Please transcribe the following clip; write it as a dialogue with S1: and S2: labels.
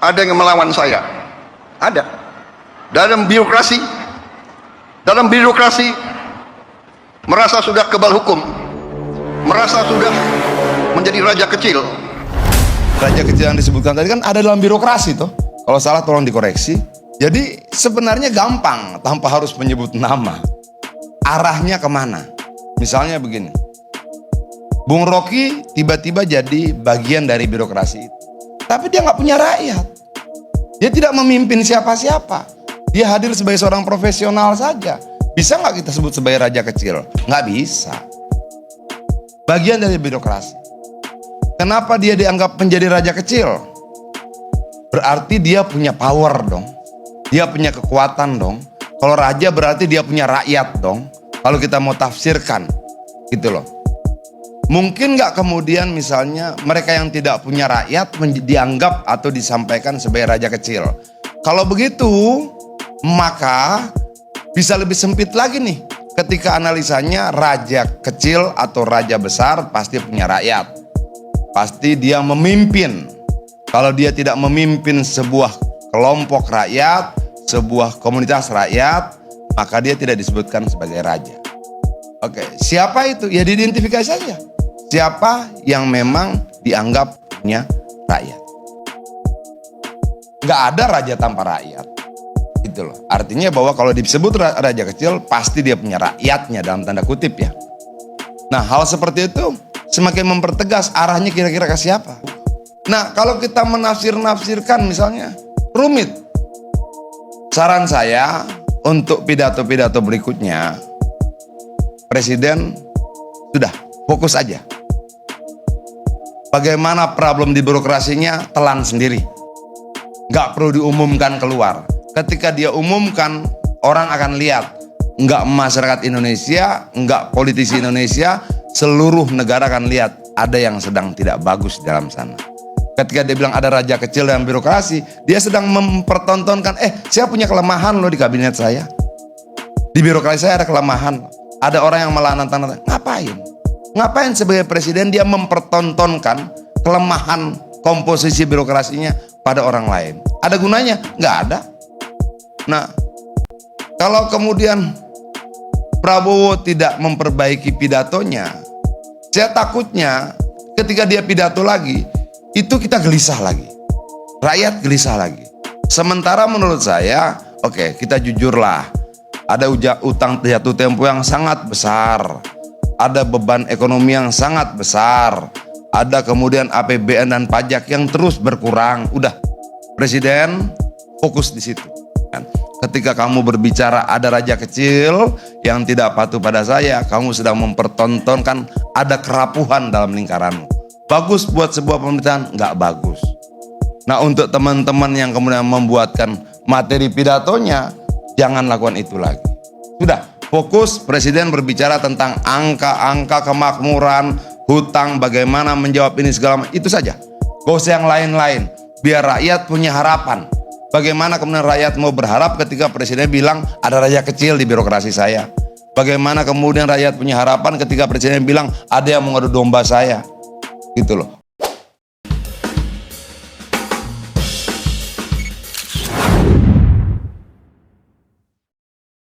S1: ada yang melawan saya. Ada. Dalam birokrasi merasa sudah kebal hukum, merasa sudah menjadi raja kecil.
S2: Raja kecil yang disebutkan tadi kan ada dalam birokrasi toh. Kalau salah tolong dikoreksi. Jadi sebenarnya gampang tanpa harus menyebut nama. Arahnya kemana? Misalnya begini. Bung Rocky tiba-tiba jadi bagian dari birokrasi itu. Tapi dia nggak punya rakyat. Dia tidak memimpin siapa-siapa. Dia hadir sebagai seorang profesional saja. Bisa nggak kita sebut sebagai raja kecil? Nggak bisa. Bagian dari birokrasi. Kenapa dia dianggap menjadi raja kecil? Berarti dia punya power dong. Dia punya kekuatan dong. Kalau raja berarti dia punya rakyat dong. Kalau kita mau tafsirkan, gitu loh. Mungkin nggak kemudian misalnya mereka yang tidak punya rakyat dianggap atau disampaikan sebagai raja kecil. Kalau begitu, maka bisa lebih sempit lagi nih. Ketika analisanya raja kecil atau raja besar pasti punya rakyat. Pasti dia memimpin. Kalau dia tidak memimpin sebuah kelompok rakyat, sebuah komunitas rakyat, maka dia tidak disebutkan sebagai raja. Oke, siapa itu? Ya diidentifikasi saja. Siapa yang memang dianggap punya rakyat. Nggak ada raja tanpa rakyat. Gitu loh. Artinya bahwa kalau disebut raja kecil, pasti dia punya rakyatnya dalam tanda kutip ya. Nah, hal seperti itu semakin mempertegas arahnya kira-kira ke siapa. Nah, kalau kita menafsir-nafsirkan misalnya, rumit. Saran saya untuk pidato-pidato berikutnya, Presiden sudah fokus aja. Bagaimana problem di birokrasinya telan sendiri. Nggak perlu diumumkan keluar. Ketika dia umumkan, orang akan lihat. Nggak masyarakat Indonesia, nggak politisi Indonesia, seluruh negara akan lihat ada yang sedang tidak bagus dalam sana. Ketika dia bilang ada raja kecil dalam birokrasi, dia sedang mempertontonkan, saya punya kelemahan loh di kabinet saya. Di birokrasi saya ada kelemahan. Ada orang yang melanatan-lanatan. Ngapain? Ngapain sebagai presiden dia mempertontonkan kelemahan komposisi birokrasinya pada orang lain? Ada gunanya? Nggak ada. Nah, kalau kemudian Prabowo tidak memperbaiki pidatonya, saya takutnya ketika dia pidato lagi, itu kita gelisah lagi. Rakyat gelisah lagi. Sementara menurut saya, oke, kita jujurlah. Ada utang jatuh tempo yang sangat besar. Ada beban ekonomi yang sangat besar. Ada kemudian APBN dan pajak yang terus berkurang. Udah, Presiden fokus di situ. Ketika kamu berbicara ada raja kecil yang tidak patuh pada saya, kamu sedang mempertontonkan ada kerapuhan dalam lingkaranmu. Bagus buat sebuah pemerintahan? Nggak bagus. Nah, untuk teman-teman yang kemudian membuatkan materi pidatonya, jangan lakukan itu lagi. Sudah, fokus Presiden berbicara tentang angka-angka kemakmuran, hutang, bagaimana menjawab ini segala macam. Itu saja. Gak usah yang lain-lain. Biar rakyat punya harapan. Bagaimana kemudian rakyat mau berharap ketika Presiden bilang ada raja kecil di birokrasi saya. Bagaimana kemudian rakyat punya harapan ketika Presiden bilang ada yang mengadu domba saya. Gitu loh.